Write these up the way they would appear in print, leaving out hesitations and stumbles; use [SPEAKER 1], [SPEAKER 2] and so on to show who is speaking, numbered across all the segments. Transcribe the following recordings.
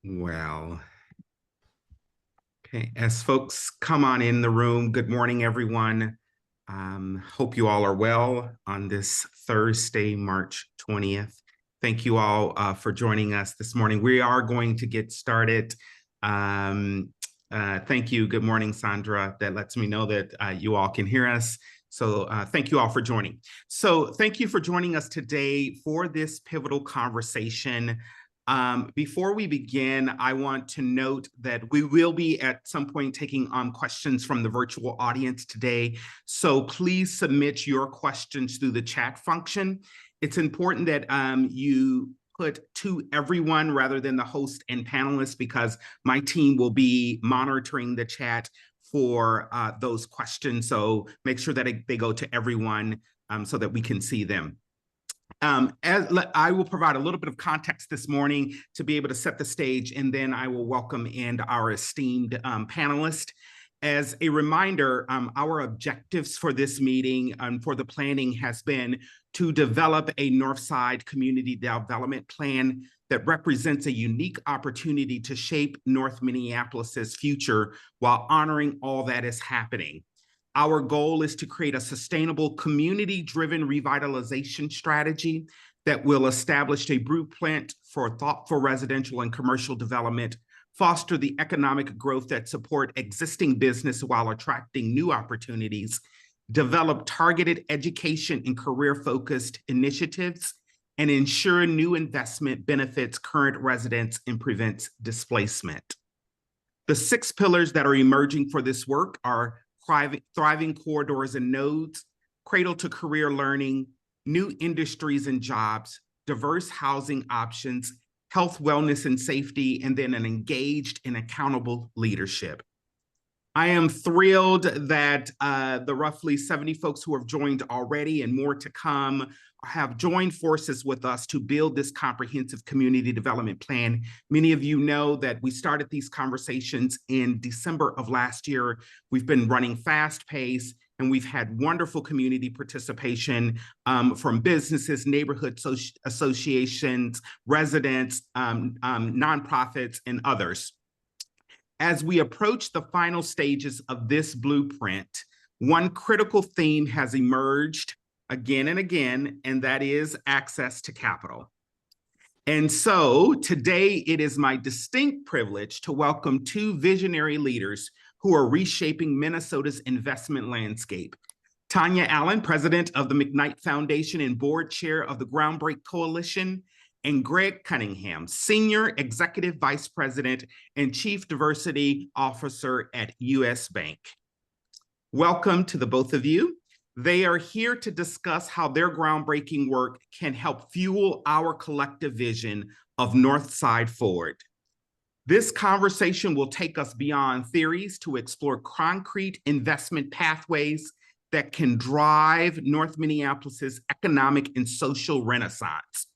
[SPEAKER 1] Well, okay. As folks come on in the room, good morning, everyone. Hope you all are well on this Thursday, March 20th. Thank you all for joining us this morning. We are going to get started. Thank you. Good morning, Sandra. That lets me know that you all can hear us. So thank you all for joining. So thank you for joining us today for this pivotal conversation. Before we begin, I want to note that we will be at some point taking on questions from the virtual audience today. So please submit your questions through the chat function. It's important that you put to everyone rather than the host and panelists, because my team will be monitoring the chat for those questions. So make sure that they go to everyone so that we can see them. I will provide a little bit of context this morning to be able to set the stage, and then I will welcome in our esteemed panelist. As a reminder, our objectives for this meeting for the planning has been to develop a Northside community development plan that represents a unique opportunity to shape North Minneapolis's future while honoring all that is happening. Our goal is to create a sustainable community-driven revitalization strategy that will establish a blueprint for thoughtful residential and commercial development, foster the economic growth that support existing business while attracting new opportunities, develop targeted education and career-focused initiatives, and ensure new investment benefits current residents and prevents displacement. The 6 pillars that are emerging for this work are thriving corridors and nodes, cradle to career learning, new industries and jobs, diverse housing options, health, wellness, and safety, and then an engaged and accountable leadership. I am thrilled that the roughly 70 folks who have joined already and more to come have joined forces with us to build this comprehensive community development plan. Many of you know that we started these conversations in December of last year. We've been running fast pace, and we've had wonderful community participation from businesses, neighborhood associations, residents, nonprofits, and others. As we approach the final stages of this blueprint, one critical theme has emerged again and again, and that is access to capital. And so today it is my distinct privilege to welcome 2 visionary leaders who are reshaping Minnesota's investment landscape. Tonya Allen, president of the McKnight Foundation and board chair of the Groundbreak Coalition, and Greg Cunningham, Senior Executive Vice President and Chief Diversity Officer at U.S. Bank. Welcome to the both of you. They are here to discuss how their groundbreaking work can help fuel our collective vision of Northside Forward. This conversation will take us beyond theories to explore concrete investment pathways that can drive North Minneapolis's economic and social renaissance.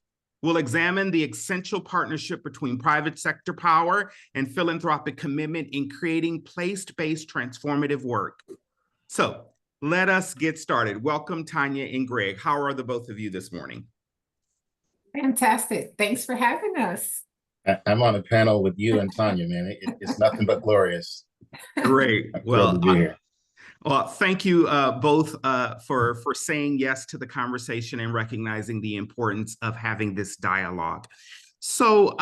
[SPEAKER 1] We'll examine the essential partnership between private sector power and philanthropic commitment in creating place-based transformative work. So let us get started. Welcome, Tonya and Greg. How are the both of you this morning?
[SPEAKER 2] Fantastic. Thanks for having us.
[SPEAKER 3] I'm on a panel with you and Tonya, man. It's nothing but glorious.
[SPEAKER 1] Great.
[SPEAKER 3] Well, to be here.
[SPEAKER 1] Well, thank you both for saying yes to the conversation and recognizing the importance of having this dialogue. So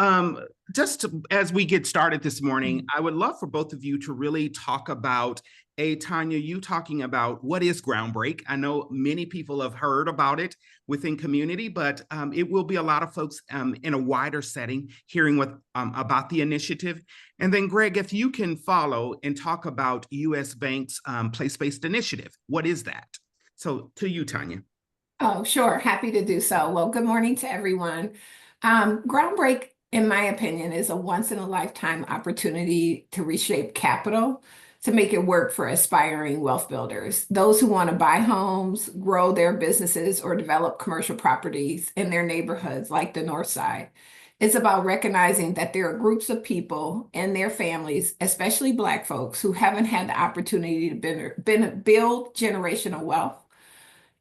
[SPEAKER 1] just as we get started this morning, I would love for both of you to really talk about, Tonya, you talking about what is Groundbreak. I know many people have heard about it within community, but it will be a lot of folks in a wider setting hearing about the initiative. And then Greg, if you can follow and talk about U.S. Bank's place-based initiative. What is that? So to you, Tonya.
[SPEAKER 2] Oh, sure. Happy to do so. Well, good morning to everyone. Groundbreak, in my opinion, is a once-in-a-lifetime opportunity to reshape capital to make it work for aspiring wealth builders, those who want to buy homes, grow their businesses, or develop commercial properties in their neighborhoods like the North Side. It's about recognizing that there are groups of people and their families, especially Black folks, who haven't had the opportunity to build generational wealth.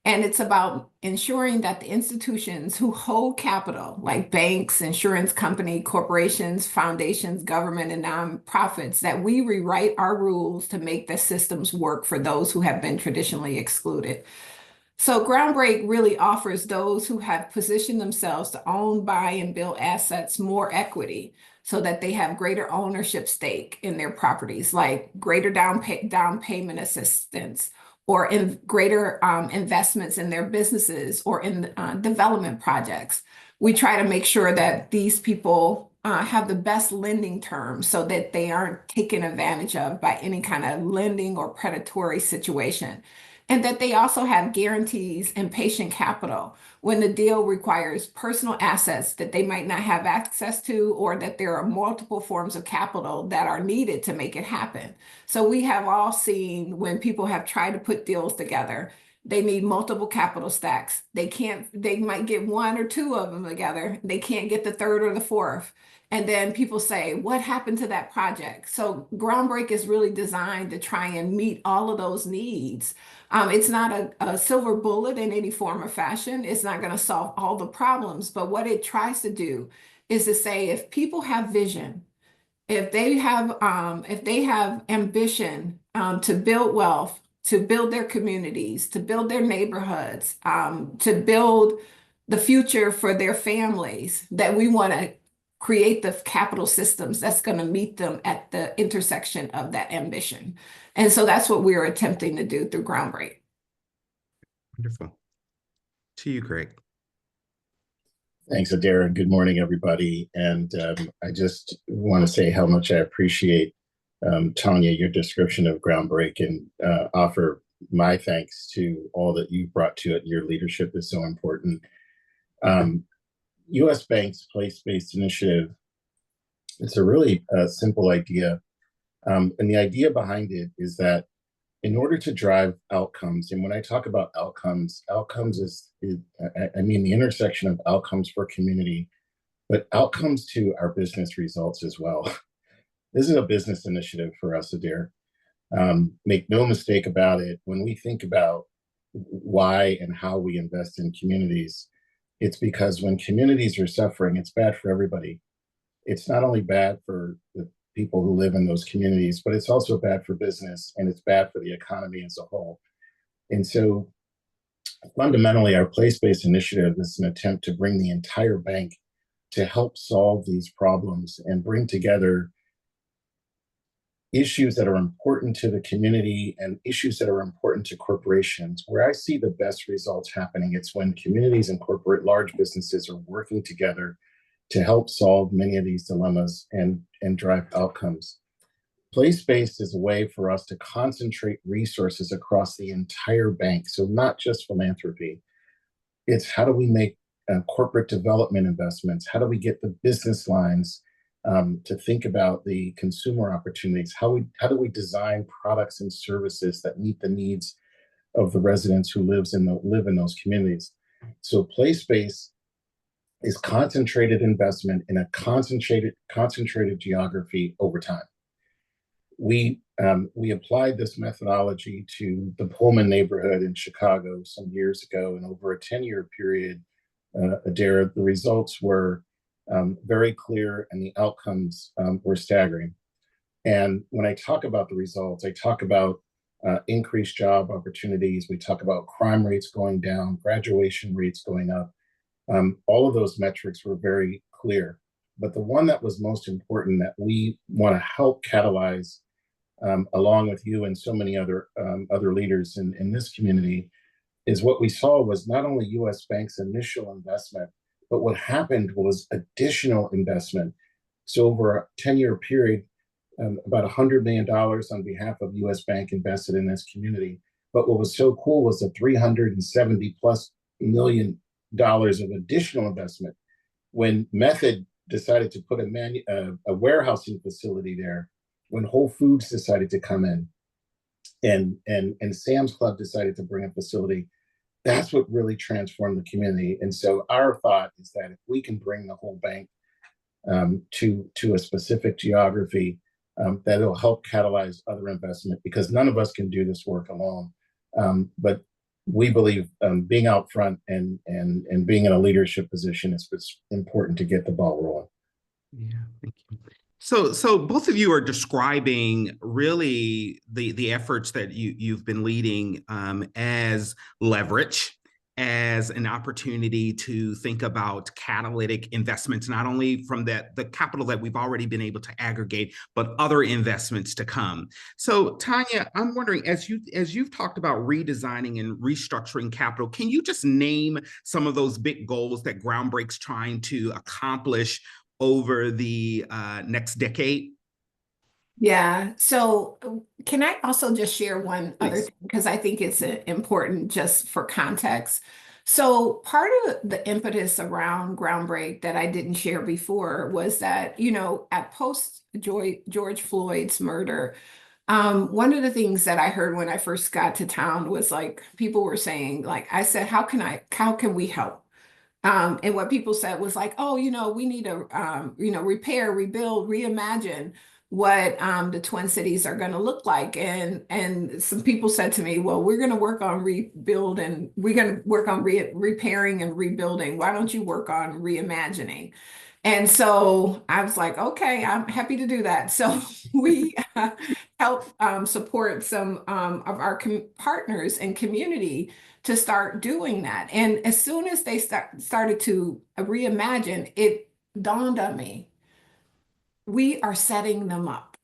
[SPEAKER 2] And it's about ensuring that the institutions who hold capital, like banks, insurance company, corporations, foundations, government, and nonprofits, that we rewrite our rules to make the systems work for those who have been traditionally excluded. So Groundbreak really offers those who have positioned themselves to own, buy, and build assets more equity so that they have greater ownership stake in their properties, like greater down payment assistance or in greater investments in their businesses or in development projects. We try to make sure that these people have the best lending terms so that they aren't taken advantage of by any kind of lending or predatory situation. And that they also have guarantees and patient capital when the deal requires personal assets that they might not have access to, or that there are multiple forms of capital that are needed to make it happen. So we have all seen when people have tried to put deals together, they need multiple capital stacks. They might get one or two of them together. They can't get the third or the fourth. And then people say, what happened to that project? So Groundbreak is really designed to try and meet all of those needs. It's not a silver bullet in any form or fashion. It's not going to solve all the problems. But what it tries to do is to say, if people have vision, if they have ambition to build wealth, to build their communities, to build their neighborhoods, to build the future for their families, that we want to create the capital systems that's going to meet them at the intersection of that ambition. And so that's what we're attempting to do through Groundbreak.
[SPEAKER 1] Wonderful. To you, Greg.
[SPEAKER 3] Thanks, Adair. Good morning, everybody. And I just want to say how much I appreciate, Tonya, your description of Groundbreak, and offer my thanks to all that you've brought to it. Your leadership is so important. U.S. Bank's place-based initiative, it's a really simple idea. And the idea behind it is that in order to drive outcomes, and when I talk about outcomes is I mean the intersection of outcomes for community, but outcomes to our business results as well. This is a business initiative for us, Adair. Make no mistake about it, when we think about why and how we invest in communities, it's because when communities are suffering, it's bad for everybody. It's not only bad for the people who live in those communities, but it's also bad for business, and it's bad for the economy as a whole. And so fundamentally, our place-based initiative is an attempt to bring the entire bank to help solve these problems and bring together issues that are important to the community and issues that are important to corporations. Where I see the best results happening, it's when communities and large businesses are working together to help solve many of these dilemmas and drive outcomes. Place-based is a way for us to concentrate resources across the entire bank. So not just philanthropy. It's how do we make corporate development investments? How do we get the business lines to think about the consumer opportunities? How do we design products and services that meet the needs of the residents who live in those communities? So place-based is concentrated investment in a concentrated geography over time. We applied this methodology to the Pullman neighborhood in Chicago some years ago, and over a 10-year period, Adair, the results were very clear, and the outcomes were staggering. And when I talk about the results, I talk about increased job opportunities. We talk about crime rates going down, graduation rates going up. All of those metrics were very clear. But the one that was most important that we want to help catalyze, along with you and so many other leaders in this community, is what we saw was not only U.S. Bank's initial investment, but what happened was additional investment. So over a 10-year period, about $100 million on behalf of U.S. Bank invested in this community. But what was so cool was the $370+ million of additional investment when Method decided to put a warehousing facility there, when Whole Foods decided to come in, and Sam's Club decided to bring a facility. That's what really transformed the community. And so our thought is that if we can bring the whole bank to a specific geography, that it'll help catalyze other investment, because none of us can do this work alone. But we believe being out front and being in a leadership position is what's important to get the ball rolling.
[SPEAKER 1] Yeah, thank you. So both of you are describing really the efforts that you've been leading as leverage, as an opportunity to think about catalytic investments, not only from the capital that we've already been able to aggregate, but other investments to come. So Tonya, I'm wondering, as you've talked about redesigning and restructuring capital, can you just name some of those big goals that Groundbreak's trying to accomplish over the next decade?
[SPEAKER 2] Yeah. So can I also just share one other
[SPEAKER 1] Please.
[SPEAKER 2] thing? Because I think it's important just for context. So part of the impetus around Groundbreak that I didn't share before was that, at post George Floyd's murder, one of the things that I heard when I first got to town was like people were saying, like, I said, how can we help? And what people said was like, oh, we need to, repair, rebuild, reimagine what the Twin Cities are going to look like. And some people said to me, well, we're going to work on rebuild and we're going to work on repairing and rebuilding. Why don't you work on reimagining? And so I was like, okay, I'm happy to do that. So we help support some of our partners and community to start doing that. And as soon as they started to reimagine, it dawned on me, we are setting them up.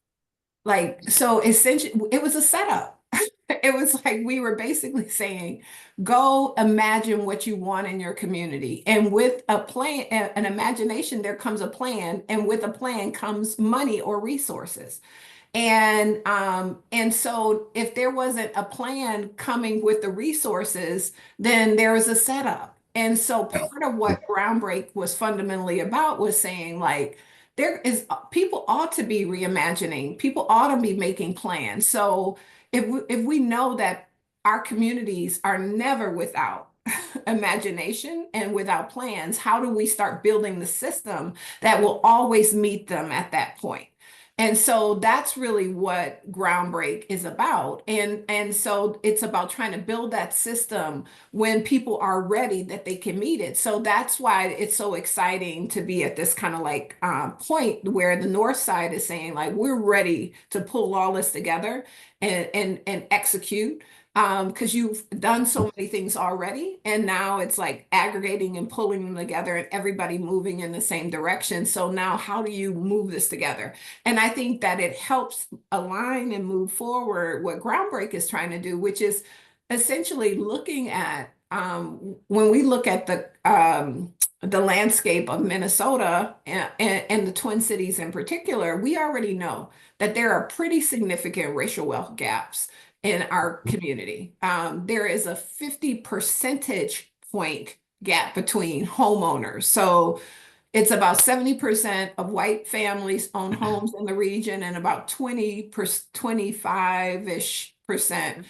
[SPEAKER 2] Like, so essentially, it was a setup. It was like we were basically saying, go imagine what you want in your community. And with a plan, an imagination, there comes a plan. And with a plan comes money or resources. And so if there wasn't a plan coming with the resources, then there was a setup. And so part of what Groundbreak was fundamentally about was saying like people ought to be reimagining, people ought to be making plans. So if we know that our communities are never without imagination and without plans, how do we start building the system that will always meet them at that point? And so that's really what Groundbreak is about. And so it's about trying to build that system when people are ready that they can meet it. So that's why it's so exciting to be at this kind of like point where the North Side is saying like, we're ready to pull all this together and execute. Because you've done so many things already, and now it's like aggregating and pulling them together and everybody moving in the same direction. So now how do you move this together? And I think that it helps align and move forward what Groundbreak is trying to do, which is essentially looking at when we look at the landscape of Minnesota and the Twin Cities in particular, we already know that there are pretty significant racial wealth gaps in our community. There is a 50 percentage point gap between homeowners. So it's about 70% of white families own homes in the region and about 25-ish percent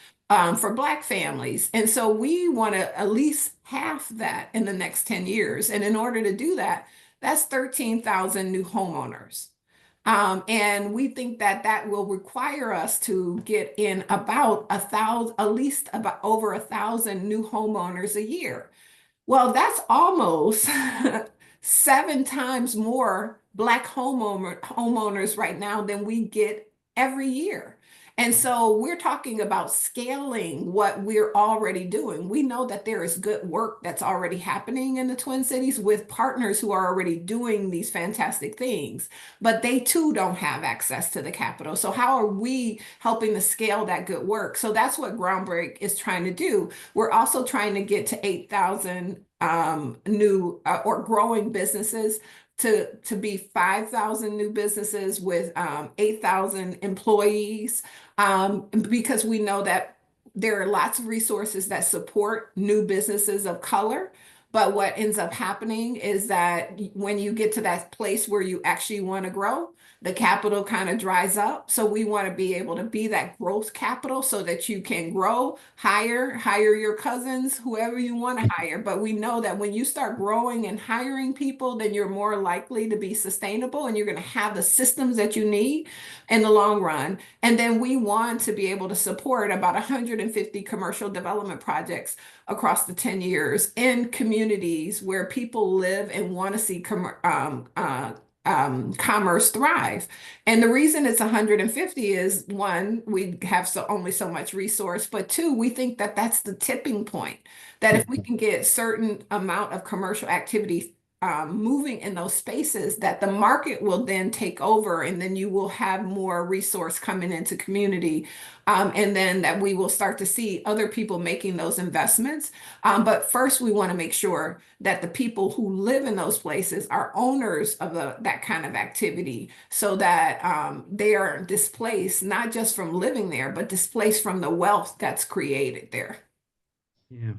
[SPEAKER 2] for Black families. And so we want to at least half that in the next 10 years. And in order to do that, that's 13,000 new homeowners. And we think that that will require us to get in about 1,000, at least about over 1,000 new homeowners a year. Well, that's almost 7 times more Black homeowners right now than we get every year. And so we're talking about scaling what we're already doing. We know that there is good work that's already happening in the Twin Cities with partners who are already doing these fantastic things, but they too don't have access to the capital. So how are we helping to scale that good work? So that's what Groundbreak is trying to do. We're also trying to get to 8,000 new or growing businesses to be 5,000 new businesses with 8,000 employees, because we know that there are lots of resources that support new businesses of color. But what ends up happening is that when you get to that place where you actually want to grow, the capital kind of dries up. So we want to be able to be that growth capital so that you can grow, hire your cousins, whoever you want to hire. But we know that when you start growing and hiring people, then you're more likely to be sustainable and you're going to have the systems that you need in the long run. And then we want to be able to support about 150 commercial development projects across the 10 years in communities where people live and want to see commerce thrive. And the reason it's 150 is one, we have only so much resource, but two, we think that that's the tipping point. That if we can get certain amount of commercial activity moving in those spaces, that the market will then take over, and then you will have more resource coming into community, and then that we will start to see other people making those investments. But first, we want to make sure that the people who live in those places are owners of that kind of activity, so that they are displaced not just from living there, but displaced from the wealth that's created there.
[SPEAKER 1] Yeah.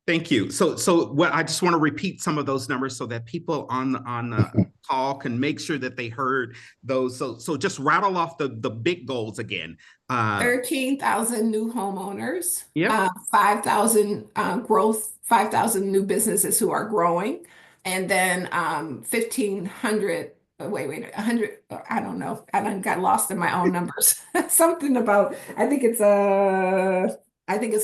[SPEAKER 1] Thank you. So what I just want to repeat some of those numbers so that people on the call can make sure that they heard those. So just rattle off the big goals again.
[SPEAKER 2] 13,000 new homeowners.
[SPEAKER 1] Yep.
[SPEAKER 2] 5,000 growth, 5,000 new businesses who are growing, and then 1,500. Wait, 100. I don't know. I done got lost in my own numbers. Something about. I think it's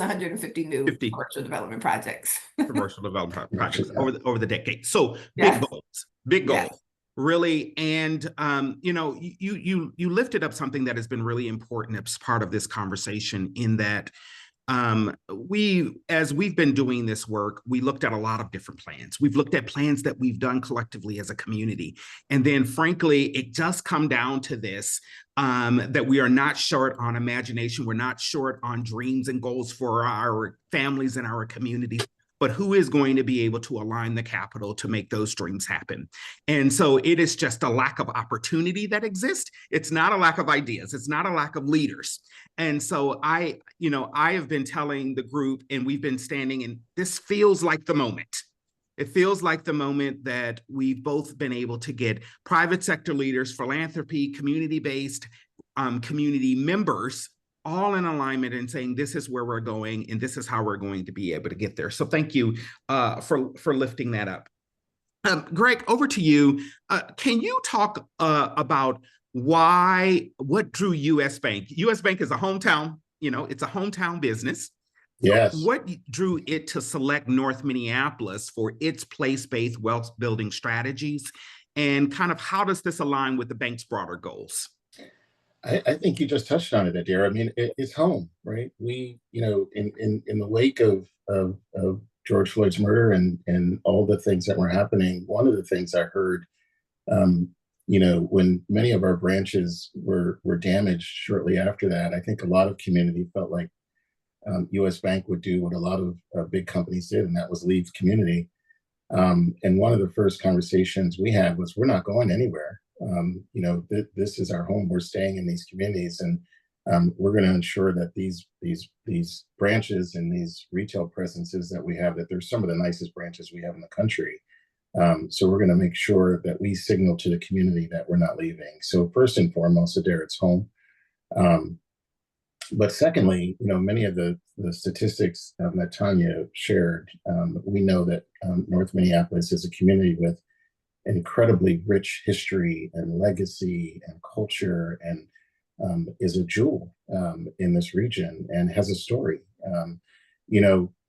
[SPEAKER 2] 150 new
[SPEAKER 1] 50
[SPEAKER 2] commercial development projects.
[SPEAKER 1] commercial development projects over the decade. So
[SPEAKER 2] Yes.
[SPEAKER 1] big goals,
[SPEAKER 2] Yes.
[SPEAKER 1] really. And you lifted up something that has been really important as part of this conversation, in that as we've been doing this work, we looked at a lot of different plans. We've looked at plans that we've done collectively as a community. And then frankly, it just come down to this, that we are not short on imagination. We're not short on dreams and goals for our families and our communities, but who is going to be able to align the capital to make those dreams happen? And so it is just a lack of opportunity that exists. It's not a lack of ideas. It's not a lack of leaders. And so I have been telling the group, and we've been standing, and this feels like the moment. It feels like the moment that we've both been able to get private sector leaders, philanthropy, community-based community members, all in alignment and saying, this is where we're going and this is how we're going to be able to get there. So thank you for lifting that up. Greg, over to you. Can you talk about what drew U.S. Bank? U.S. Bank is a hometown, it's a hometown business.
[SPEAKER 3] Yes.
[SPEAKER 1] So what drew it to select North Minneapolis for its place-based wealth building strategies? And kind of how does this align with the bank's broader goals?
[SPEAKER 3] I think you just touched on it, Adair. I mean, it's home, right? We, in the wake of George Floyd's murder and all the things that were happening, one of the things I heard, when many of our branches were damaged shortly after that, I think a lot of community felt like U.S. Bank would do what a lot of big companies did, and that was leave community. And one of the first conversations we had was, we're not going anywhere. This is our home. We're staying in these communities, and we're going to ensure that these branches and these retail presences that we have, that they're some of the nicest branches we have in the country. So we're going to make sure that we signal to the community that we're not leaving. So first and foremost, Adair, it's home. But secondly, many of the statistics that Tonya shared, we know that North Minneapolis is a community with incredibly rich history and legacy and culture, and is a jewel in this region and has a story.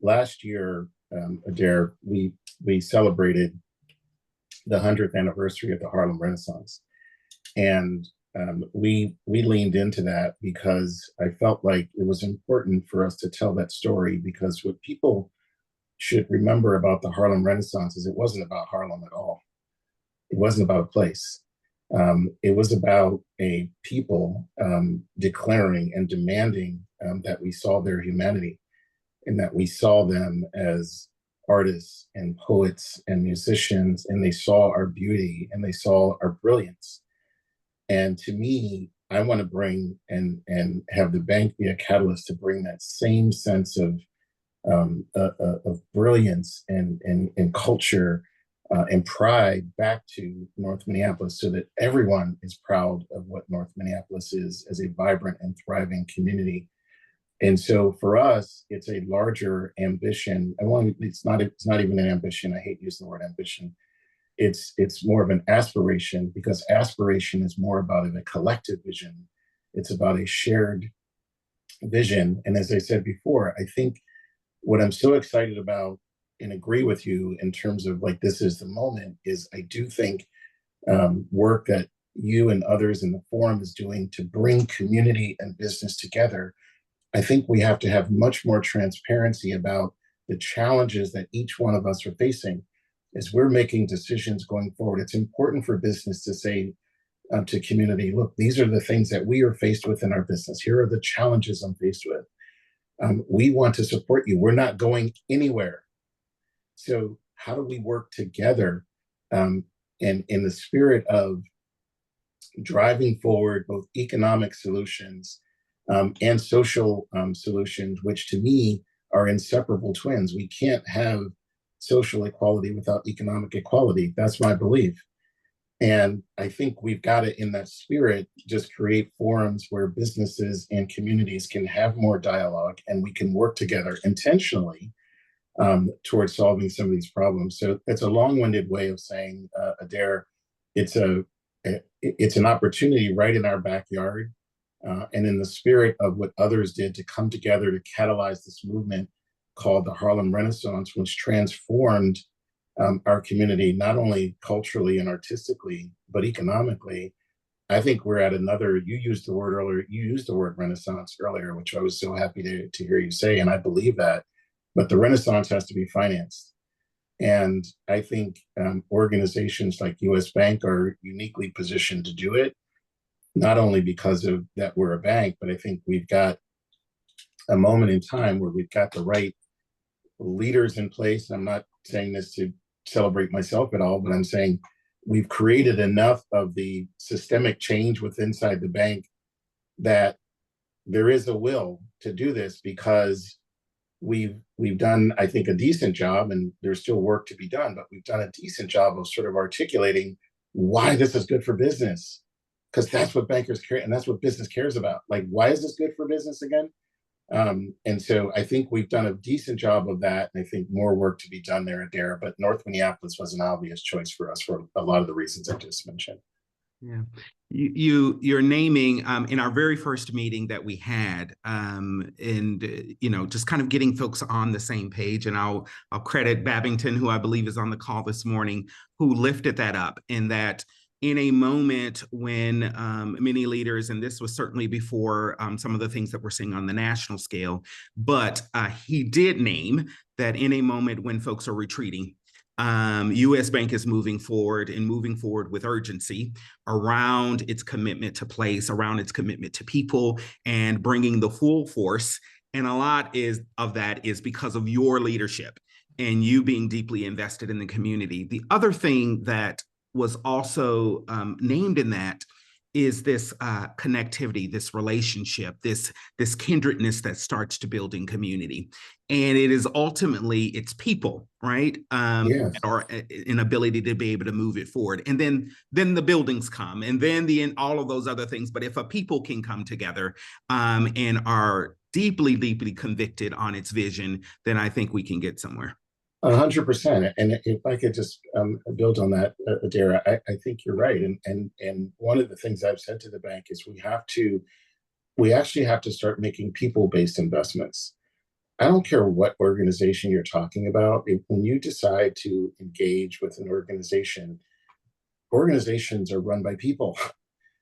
[SPEAKER 3] Last year, Adair, we celebrated the 100th anniversary of the Harlem Renaissance, and we leaned into that because I felt like it was important for us to tell that story, because what people should remember about the Harlem Renaissance is it wasn't about Harlem at all. It wasn't about a place. It was about a people declaring and demanding that we saw their humanity, and that we saw them as artists and poets and musicians, and they saw our beauty and they saw our brilliance. And to me, I want to bring and have the bank be a catalyst to bring that same sense of brilliance and culture and pride back to North Minneapolis so that everyone is proud of what North Minneapolis is as a vibrant and thriving community. And so for us, it's a larger ambition. It's not even an ambition. I hate using the word ambition. It's more of an aspiration, because aspiration is more about a collective vision. It's about a shared vision. And as I said before, I think what I'm so excited about and agree with you in terms of like, this is the moment, is I do think work that you and others in the forum is doing to bring community and business together. I think we have to have much more transparency about the challenges that each one of us are facing as we're making decisions going forward. It's important for business to say to community, look, these are the things that we are faced with in our business. Here are the challenges I'm faced with. We want to support you. We're not going anywhere. So how do we work together and in the spirit of driving forward both economic solutions and social solutions, which to me are inseparable twins. We can't have social equality without economic equality. That's my belief. And I think we've got to, in that spirit, just create forums where businesses and communities can have more dialogue and we can work together intentionally towards solving some of these problems. So it's a long-winded way of saying, Adair, it's an opportunity right in our backyard. And in the spirit of what others did to come together to catalyze this movement called the Harlem Renaissance, which transformed our community, not only culturally and artistically, but economically. I think we're at another, you used the word Renaissance earlier, which I was so happy to hear you say, and I believe that, but the Renaissance has to be financed. And I think organizations like US Bank are uniquely positioned to do it, not only because of that we're a bank, but I think we've got a moment in time where we've got the right leaders in place. I'm not saying this to celebrate myself at all, but I'm saying we've created enough of the systemic change within inside the bank that there is a will to do this, because we've done, I think, a decent job, and there's still work to be done, but we've done a decent job of sort of articulating why this is good for business, because that's what bankers care, and that's what business cares about. Like, why is this good for business again? And so I think we've done a decent job of that, and I think more work to be done there, Adair. But North Minneapolis was an obvious choice for us for a lot of the reasons I just mentioned.
[SPEAKER 1] Yeah, you're naming in our very first meeting that we had, and just kind of getting folks on the same page. And I'll credit Babington, who I believe is on the call this morning, who lifted that up. In that, in a moment when many leaders, and this was certainly before some of the things that we're seeing on the national scale, but he did name that in a moment when folks are retreating, US Bank is moving forward with urgency around its commitment to place, around its commitment to people, and bringing the full force. And a lot of that is because of your leadership and you being deeply invested in the community. The other thing that was also named in that is this connectivity, this relationship, this kindredness that starts to build in community. And it is ultimately, it's people, right?
[SPEAKER 3] Yes.
[SPEAKER 1] Or an ability to be able to move it forward. And then the buildings come, and then all of those other things. But if a people can come together and are deeply, deeply convicted on its vision, then I think we can get somewhere.
[SPEAKER 3] 100%. And if I could just build on that, Adair, I think you're right. And one of the things I've said to the bank is we actually have to start making people-based investments. I don't care what organization you're talking about. When you decide to engage with an organization, organizations are run by people.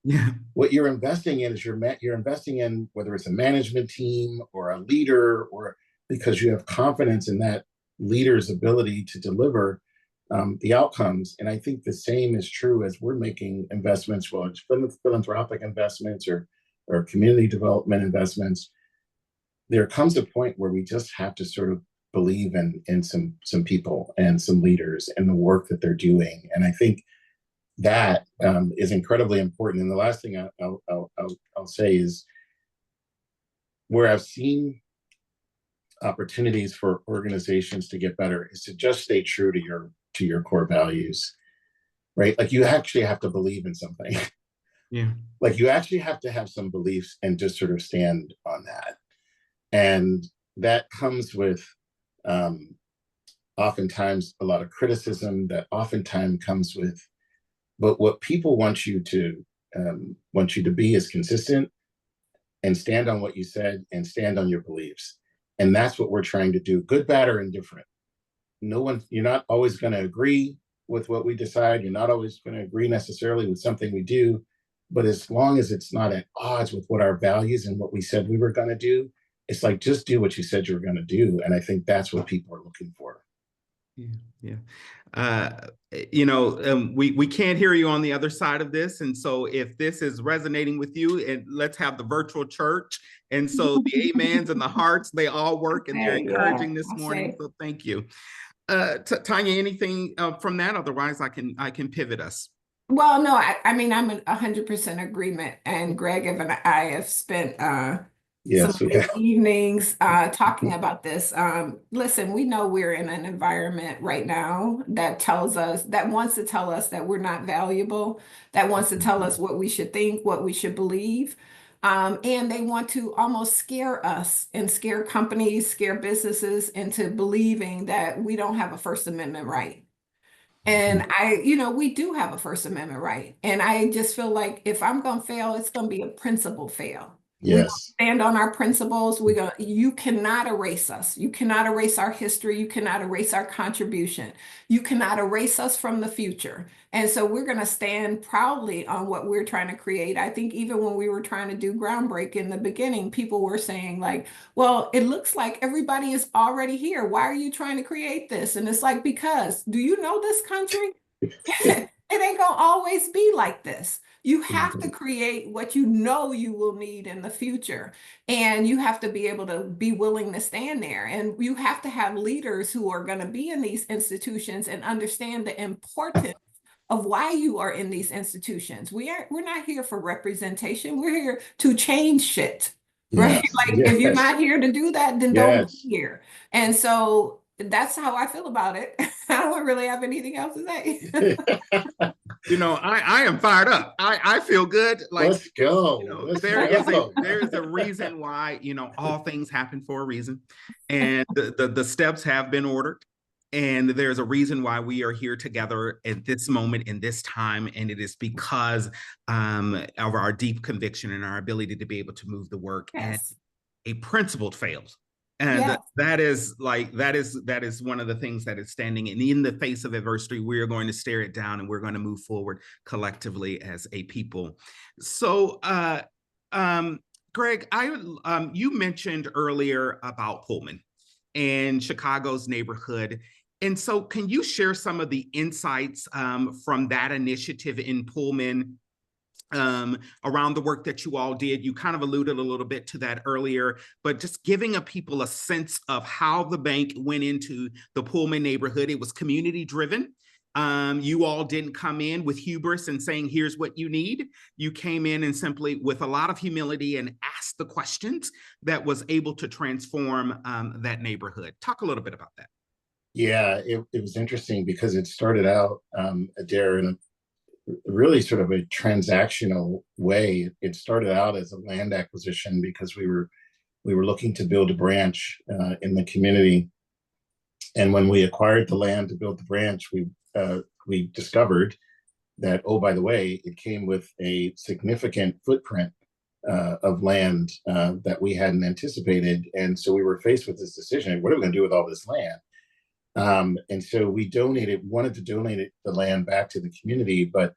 [SPEAKER 1] Yeah.
[SPEAKER 3] What you're investing in is you're investing in, whether it's a management team or a leader, or because you have confidence in that leader's ability to deliver the outcomes. And I think the same is true as we're making investments, whether it's philanthropic investments or community development investments. There comes a point where we just have to sort of believe in some people and some leaders and the work that they're doing. And I think that is incredibly important. And the last thing I'll say is, where I've seen opportunities for organizations to get better is to just stay true to to your core values, right? Like you actually have to believe in something.
[SPEAKER 1] Yeah.
[SPEAKER 3] Like you actually have to have some beliefs and just sort of stand on that. And that comes with oftentimes a lot of criticism, that oftentimes comes with, but what people want you to be is consistent and stand on what you said and stand on your beliefs. And that's what we're trying to do, good, bad, or indifferent. You're not always going to agree with what we decide. You're not always going to agree necessarily with something we do. But as long as it's not at odds with what our values and what we said we were going to do, it's like, just do what you said you were going to do. And I think that's what people are looking for.
[SPEAKER 1] Yeah. We can't hear you on the other side of this. And so if this is resonating with you, and let's have the virtual church. And so the amens and the hearts, they all work and they're encouraging this morning. So thank you. Tonya, anything from that? Otherwise, I can pivot us.
[SPEAKER 2] Well, no, I mean, I'm in 100% agreement. And Greg and I have spent some evenings talking about this. Listen, we know we're in an environment right now that wants to tell us that we're not valuable, that wants to tell us what we should think, what we should believe. And they want to almost scare us and scare companies, scare businesses into believing that we don't have a First Amendment right. And we do have a First Amendment right. And I just feel like if I'm going to fail, it's going to be a principle fail. We're going to stand on our principles. You cannot erase us. You cannot erase our history. You cannot erase our contribution. You cannot erase us from the future. And so we're going to stand proudly on what we're trying to create. I think even when we were trying to do Groundbreak in the beginning, people were saying like, well, it looks like everybody is already here. Why are you trying to create this? And it's like, because do you know this country? It ain't gonna always be like this. You have to create what you know you will need in the future. And you have to be able to be willing to stand there. And you have to have leaders who are going to be in these institutions and understand the importance of why you are in these institutions. We're not here for representation. We're here to change shit. Right? If you're not here to do that, then don't be here. And so that's how I feel about it. I don't really have anything else to say.
[SPEAKER 1] I am fired up. I feel good. Like,
[SPEAKER 3] let's go.
[SPEAKER 1] There is a reason why, all things happen for a reason. And the steps have been ordered. And there's a reason why we are here together at this moment in this time. And it is because of our deep conviction and our ability to be able to move the work.
[SPEAKER 2] Yes.
[SPEAKER 1] And a principled fails. And that is one of the things that is standing. And in the face of adversity, we are going to stare it down and we're going to move forward collectively as a people. So, Greg, you mentioned earlier about Pullman and Chicago's neighborhood. And so can you share some of the insights from that initiative in Pullman around the work that you all did? You kind of alluded a little bit to that earlier, but just giving people a sense of how the bank went into the Pullman neighborhood. It was community driven. You all didn't come in with hubris and saying, here's what you need. You came in and simply with a lot of humility and asked the questions that was able to transform that neighborhood. Talk a little bit about that.
[SPEAKER 3] Yeah, it was interesting because it started out, Adair, in a really sort of a transactional way. It started out as a land acquisition because we were looking to build a branch in the community. And when we acquired the land to build the branch, we discovered that, oh, by the way, it came with a significant footprint of land that we hadn't anticipated. And so we were faced with this decision: what are we going to do with all this land? And so we wanted to donate the land back to the community, but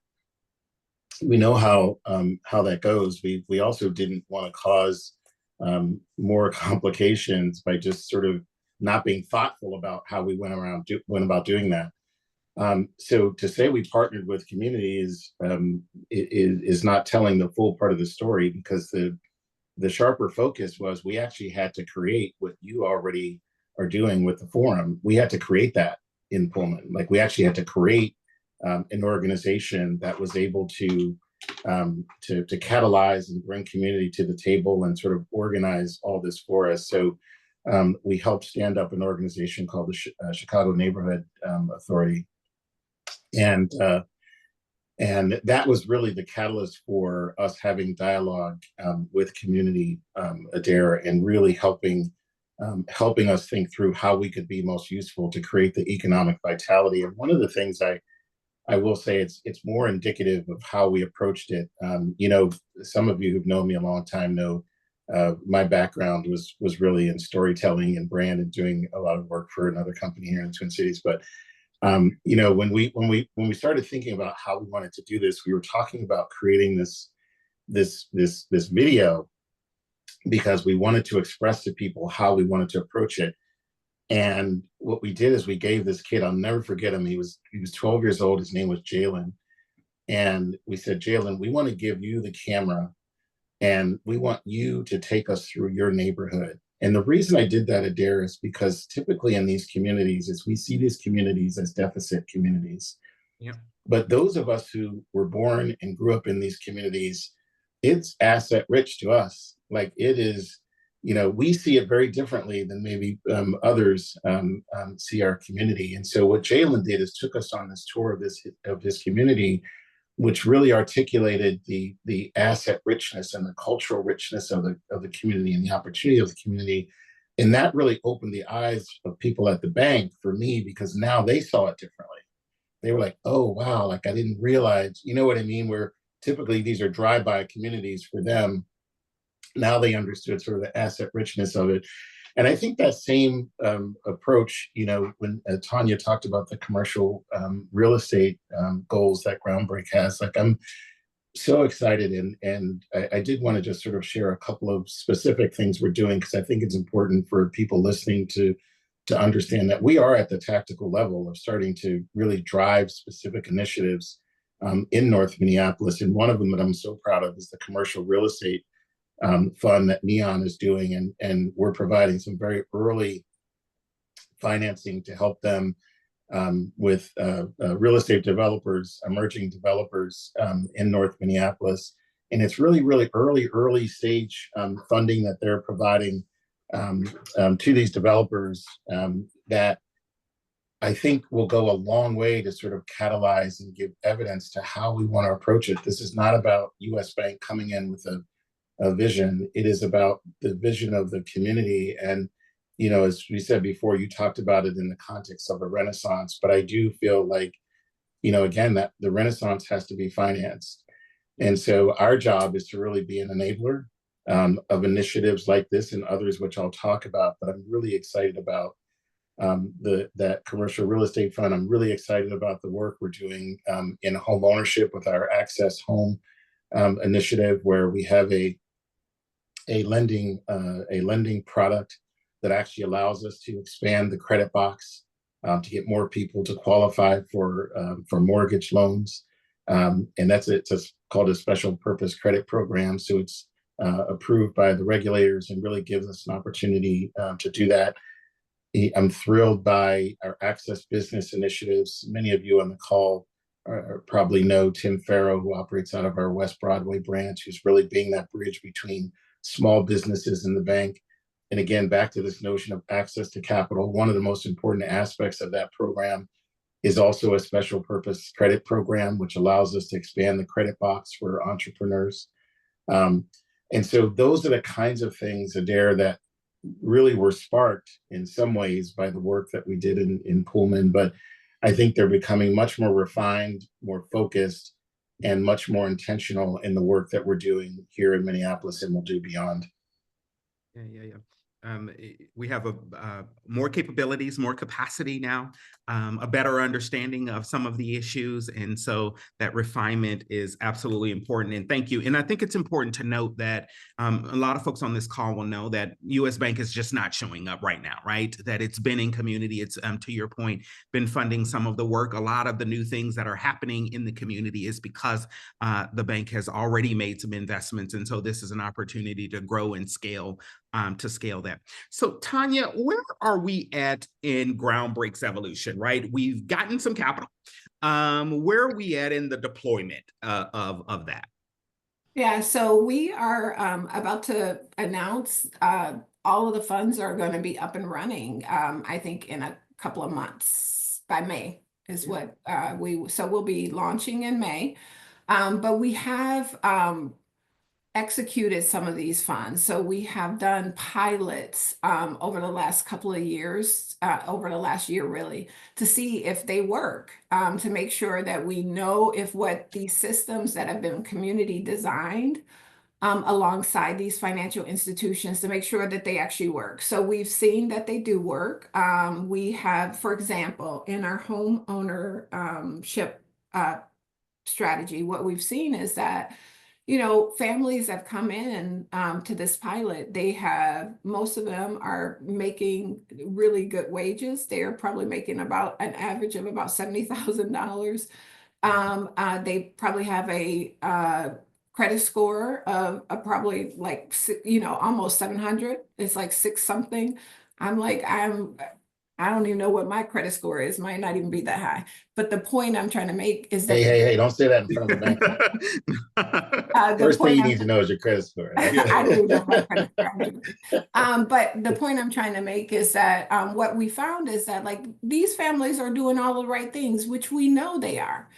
[SPEAKER 3] we know how that goes. We also didn't want to cause more complications by just sort of not being thoughtful about how we went about doing that. So to say we partnered with communities is not telling the full part of the story, because the sharper focus was we actually had to create what you already are doing with the forum. We had to create that in Pullman. Like, we actually had to create an organization that was able to catalyze and bring community to the table and sort of organize all this for us. So we helped stand up an organization called the Chicago Neighborhood Authority. And that was really the catalyst for us having dialogue with community, Adair, and really helping us think through how we could be most useful to create the economic vitality. And one of the things I will say, it's more indicative of how we approached it. Some of you who've known me a long time know my background was really in storytelling and brand and doing a lot of work for another company here in the Twin Cities. But when we started thinking about how we wanted to do this, we were talking about creating this video because we wanted to express to people how we wanted to approach it. And what we did is we gave this kid, I'll never forget him. He was 12 years old. His name was Jalen. And we said, Jalen, we want to give you the camera and we want you to take us through your neighborhood. And the reason I did that, Adair, is because typically in these communities is we see these communities as deficit communities.
[SPEAKER 1] Yeah.
[SPEAKER 3] But those of us who were born and grew up in these communities, it's asset rich to us. Like it is, we see it very differently than maybe others see our community. And so what Jalen did is took us on this tour of his community, which really articulated the asset richness and the cultural richness of the community and the opportunity of the community. And that really opened the eyes of people at the bank for me, because now they saw it differently. They were like, oh, wow, like I didn't realize, you know what I mean? Where typically these are drive-by communities for them. Now they understood sort of the asset richness of it. And I think that same approach, when Tonya talked about the commercial real estate goals that Groundbreak has, like I'm so excited. And I did want to just sort of share a couple of specific things we're doing, because I think it's important for people listening to understand that we are at the tactical level of starting to really drive specific initiatives in North Minneapolis. And one of them that I'm so proud of is the commercial real estate fund that Neon is doing, and we're providing some very early financing to help them with real estate developers, emerging developers in North Minneapolis. And it's really, really early stage funding that they're providing to these developers that I think will go a long way to sort of catalyze and give evidence to how we want to approach it. This is not about US Bank coming in with a vision. It is about the vision of the community. And, as we said before, you talked about it in the context of a renaissance, but I do feel like, again, that the renaissance has to be financed. And so our job is to really be an enabler of initiatives like this and others, which I'll talk about. But I'm really excited about that commercial real estate fund. I'm really excited about the work we're doing in home ownership with our Access Home initiative, where we have a lending product that actually allows us to expand the credit box to get more people to qualify for mortgage loans, and it's called a special purpose credit program. So it's approved by the regulators and really gives us an opportunity to do that. I'm thrilled by our Access Business initiatives. Many of you on the call probably know Tim Farrow, who operates out of our West Broadway branch, who's really being that bridge between small businesses and the bank. And again, back to this notion of access to capital, one of the most important aspects of that program is also a special purpose credit program, which allows us to expand the credit box for entrepreneurs. And so those are the kinds of things, Adair, that really were sparked in some ways by the work that we did in Pullman. But I think they're becoming much more refined, more focused, and much more intentional in the work that we're doing here in Minneapolis and will do beyond.
[SPEAKER 1] Yeah. We have more capabilities, more capacity now, a better understanding of some of the issues. And so that refinement is absolutely important. And thank you. And I think it's important to note that a lot of folks on this call will know that US Bank is just not showing up right now, right? That it's been in community. It's, to your point, been funding some of the work. A lot of the new things that are happening in the community is because the bank has already made some investments. And so this is an opportunity to grow and scale that. So Tonya, where are we at in Groundbreak's evolution, right? We've gotten some capital. Where are we at in the deployment of that?
[SPEAKER 2] Yeah, so we are about to announce all of the funds are going to be up and running, I think in a couple of months by May. is what so we'll be launching in May. But we have executed some of these funds. So we have done pilots over the last couple of years, over the last year really, to see if they work, to make sure that we know if what these systems that have been community designed alongside these financial institutions, to make sure that they actually work. So we've seen that they do work. We have, for example, in our home ownership strategy, what we've seen is that families have come in to this pilot. Most of them are making really good wages. They are probably making about an average of about $70,000. They probably have a credit score of probably like, almost 700. It's like six something. I don't even know what my credit score is. Might not even be that high. But the point I'm trying to make is that
[SPEAKER 3] Hey, don't say that in front of the bank. First thing you need to know is your credit score.
[SPEAKER 2] I do know my credit score. But the point I'm trying to make is that what we found is that like these families are doing all the right things, which we know they are.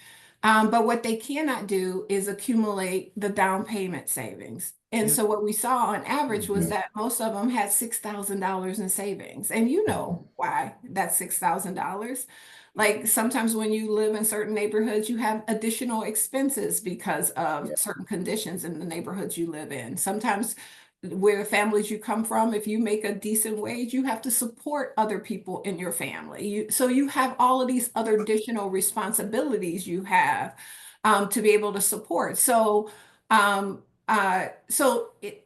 [SPEAKER 2] But what they cannot do is accumulate the down payment savings. And so what we saw on average was that most of them had $6,000 in savings. And you know why that's $6,000. Like sometimes when you live in certain neighborhoods, you have additional expenses because of certain conditions in the neighborhoods you live in. Sometimes where the families you come from, if you make a decent wage, you have to support other people in your family. So you have all of these other additional responsibilities you have to be able to support.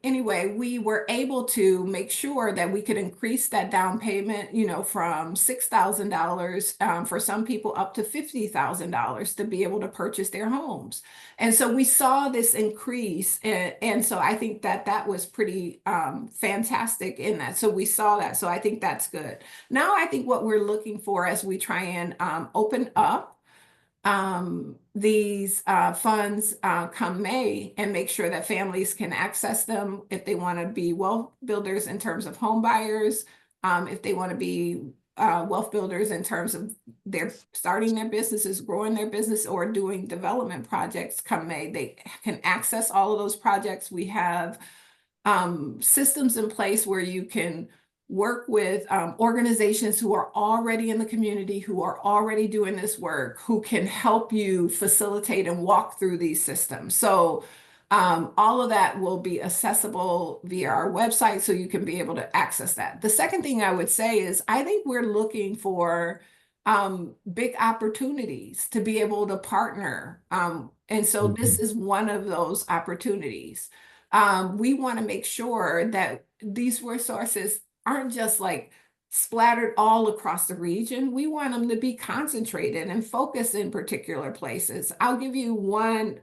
[SPEAKER 2] Anyway, we were able to make sure that we could increase that down payment, from $6,000 for some people up to $50,000 to be able to purchase their homes. And so we saw this increase. And so I think that was pretty fantastic in that. So we saw that. So I think that's good. Now I think what we're looking for as we try and open up these funds come May, and make sure that families can access them if they want to be wealth builders in terms of home buyers, if they want to be wealth builders in terms of their starting their businesses, growing their business, or doing development projects come May. They can access all of those projects. We have systems in place where you can work with organizations who are already in the community, who are already doing this work, who can help you facilitate and walk through these systems. So all of that will be accessible via our website, so you can be able to access that. The second thing I would say is I think we're looking for big opportunities to be able to partner. And so this is one of those opportunities. We want to make sure that these resources aren't just like splattered all across the region. We want them to be concentrated and focused in particular places. I'll give you one,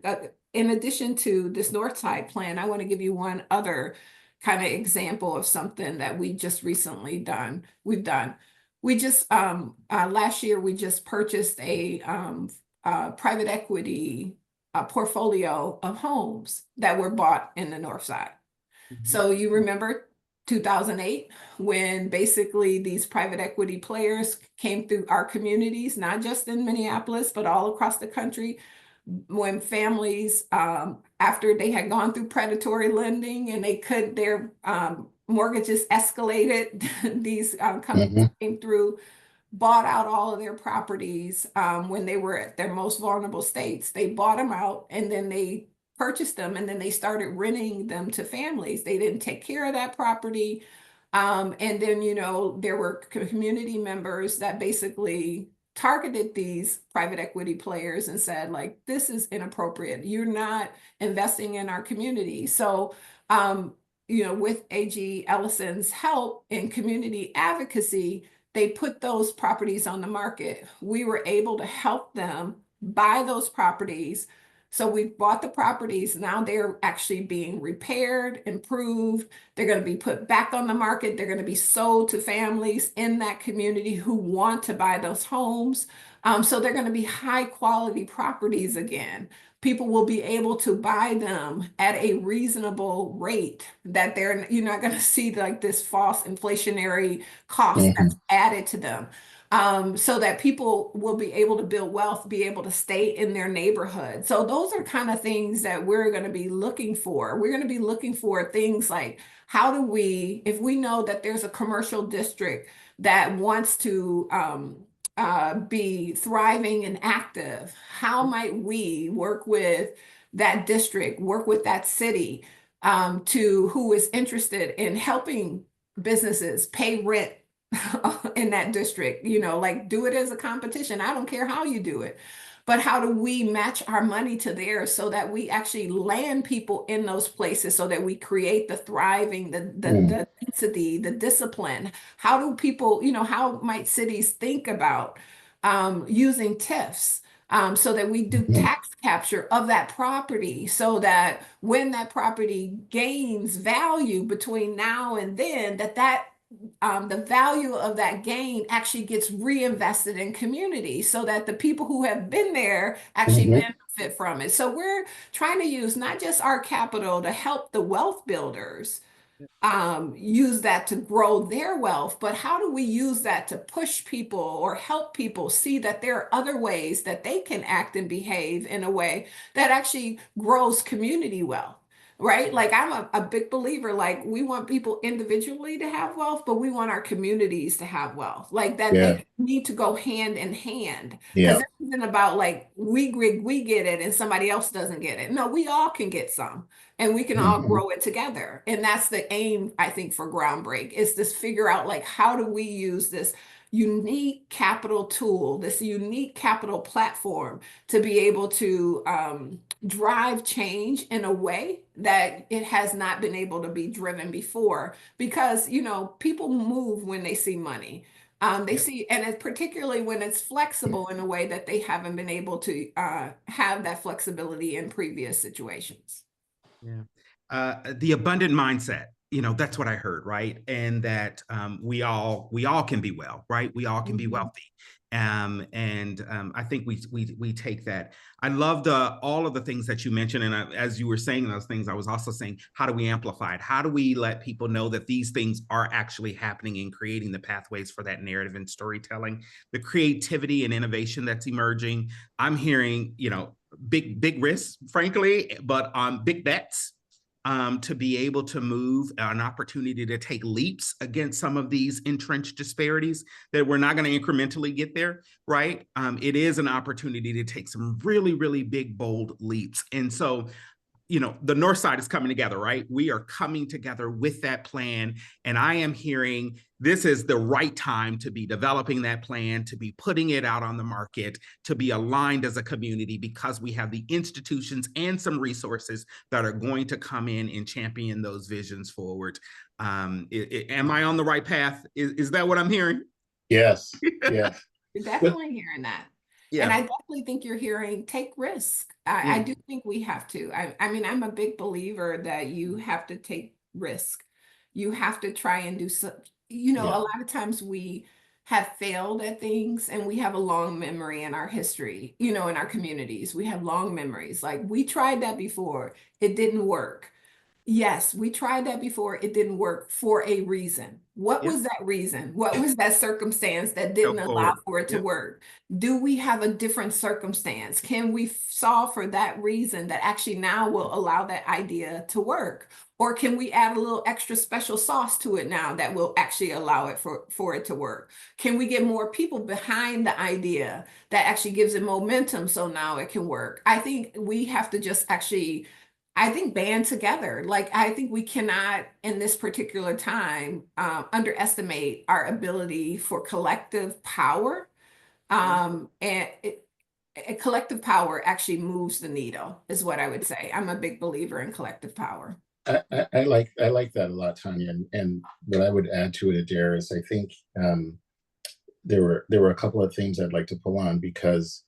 [SPEAKER 2] in addition to this Northside plan, I want to give you one other kind of example of something that we just recently done. We just, last year, we just purchased a private equity portfolio of homes that were bought in the Northside. So you remember 2008, when basically these private equity players came through our communities, not just in Minneapolis, but all across the country, when families, after they had gone through predatory lending and their mortgages escalated, these companies came through, bought out all of their properties when they were at their most vulnerable states. They bought them out, and then they purchased them, and then they started renting them to families. They didn't take care of that property. And then, there were community members that basically targeted these private equity players and said, like, this is inappropriate. You're not investing in our community. So, with A.G. Ellison's help in community advocacy, they put those properties on the market. We were able to help them buy those properties. So we bought the properties. Now they're actually being repaired, improved. They're going to be put back on the market. They're going to be sold to families in that community who want to buy those homes. So they're going to be high quality properties again. People will be able to buy them at a reasonable rate, that you're not going to see like this false inflationary cost that's added to them. so that people will be able to build wealth, be able to stay in their neighborhood. So those are kind of things that we're going to be looking for. We're going to be looking for things like, how do we, if we know that there's a commercial district that wants to be thriving and active, how might we work with that district, work with that city, to who is interested in helping businesses pay rent in that district, like do it as a competition. I don't care how you do it, but how do we match our money to theirs so that we actually land people in those places, so that we create the thriving, the density, the discipline? How do people, how might cities think about using TIFs? So that we do tax capture of that property, so that when that property gains value between now and then, the value of that gain actually gets reinvested in community, so that the people who have been there actually benefit from it. So we're trying to use not just our capital to help the wealth builders use that to grow their wealth, but how do we use that to push people or help people see that there are other ways that they can act and behave in a way that actually grows community wealth, right? Like I'm a big believer, like we want people individually to have wealth, but we want our communities to have wealth, like that.
[SPEAKER 3] Yeah.
[SPEAKER 2] They need to go hand in hand, because
[SPEAKER 3] Yeah.
[SPEAKER 2] this isn't about like we get it and somebody else doesn't get it. No, we all can get some, and we can all grow it together. And that's the aim, I think, for Groundbreak, is this figure out like, how do we use this unique capital tool, this unique capital platform, to be able to drive change in a way that it has not been able to be driven before. Because, people move when they see money. They see, and it's particularly when it's flexible in a way that they haven't been able to have that flexibility in previous situations.
[SPEAKER 1] Yeah. The abundant mindset, that's what I heard, right? And that we all can be well, right? We all can be wealthy. I think we take that. I loved all of the things that you mentioned. And as you were saying those things, I was also saying, how do we amplify it? How do we let people know that these things are actually happening, and creating the pathways for that narrative and storytelling, the creativity and innovation that's emerging? I'm hearing, big risks, frankly, but big bets, to be able to move, an opportunity to take leaps against some of these entrenched disparities, that we're not going to incrementally get there, right? It is an opportunity to take some really, really big, bold leaps. And so, the North Side is coming together, right? We are coming together with that plan. And I am hearing this is the right time to be developing that plan, to be putting it out on the market, to be aligned as a community, because we have the institutions and some resources that are going to come in and champion those visions forward. Am I on the right path? Is that what I'm hearing?
[SPEAKER 3] Yes. Yes.
[SPEAKER 2] You're definitely hearing that.
[SPEAKER 1] Yeah.
[SPEAKER 2] And I definitely think you're hearing take risk. I do think we have to. I mean, I'm a big believer that you have to take risk. You have to try and do some, a lot of times we have failed at things, and we have a long memory in our history, in our communities. We have long memories. Like, we tried that before, it didn't work. Yes, we tried that before. It didn't work for a reason. What was that reason? What was that circumstance that didn't allow for it to work? Do we have a different circumstance? Can we solve for that reason that actually now will allow that idea to work? Or can we add a little extra special sauce to it now that will actually allow it for it to work? Can we get more people behind the idea that actually gives it momentum so now it can work? I think we have to just actually, band together. Like, I think we cannot, in this particular time, underestimate our ability for collective power. Collective power actually moves the needle, is what I would say. I'm a big believer in collective power.
[SPEAKER 3] I like that a lot, Tonya. And what I would add to it, Adair, is I think there were a couple of things I'd like to pull on, because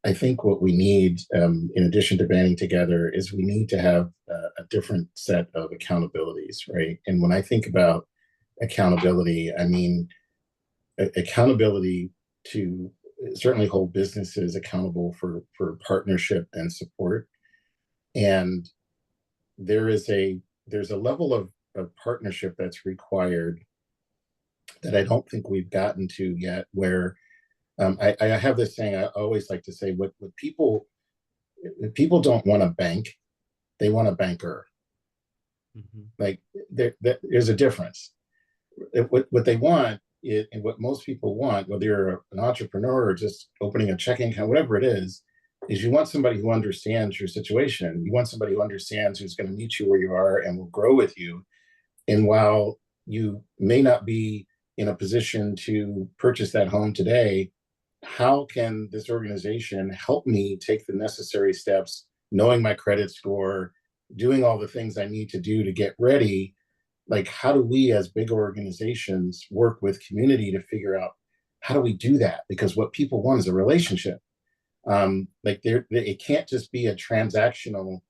[SPEAKER 3] I think what we need, in addition to banding together, is we need to have a different set of accountabilities, right? And when I think about accountability, I mean accountability to certainly hold businesses accountable for partnership and support. And there's a level of partnership that's required that I don't think we've gotten to yet, where I have this saying I always like to say, what people don't want a bank, they want a banker.
[SPEAKER 1] Mhm.
[SPEAKER 3] Like there's a difference. What they want is, and what most people want, whether you're an entrepreneur or just opening a checking account, whatever it is you want somebody who understands your situation. You want somebody who understands, who's going to meet you where you are and will grow with you. And while you may not be in a position to purchase that home today, how can this organization help me take the necessary steps, knowing my credit score, doing all the things I need to do to get ready? Like, how do we as big organizations work with community to figure out how do we do that? Because what people want is a relationship. Like it can't just be a transactional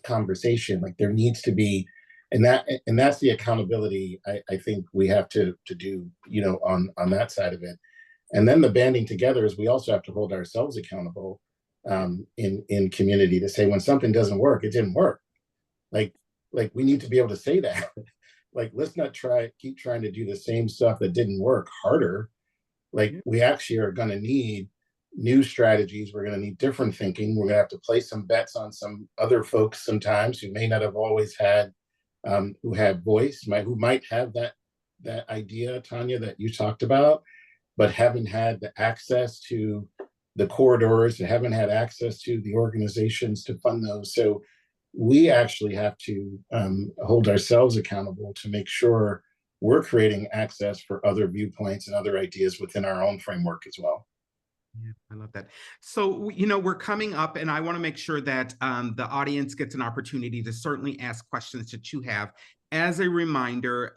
[SPEAKER 3] conversation. Like there needs to be, and that's the accountability I think we have to do, on that side of it. And then the banding together is we also have to hold ourselves accountable in community to say when something doesn't work, it didn't work. Like we need to be able to say that. Like, let's not keep trying to do the same stuff that didn't work harder. Like we actually are going to need new strategies. We're going to need different thinking. We're going to have to place some bets on some other folks sometimes who may not have always had, who had voice, who might have that idea, Tonya, that you talked about, but haven't had the access to the corridors, and haven't had access to the organizations to fund those. So we actually have to hold ourselves accountable to make sure we're creating access for other viewpoints and other ideas within our own framework as well.
[SPEAKER 1] Yeah, I love that. So, we're coming up, and I want to make sure that the audience gets an opportunity to certainly ask questions that you have. As a reminder,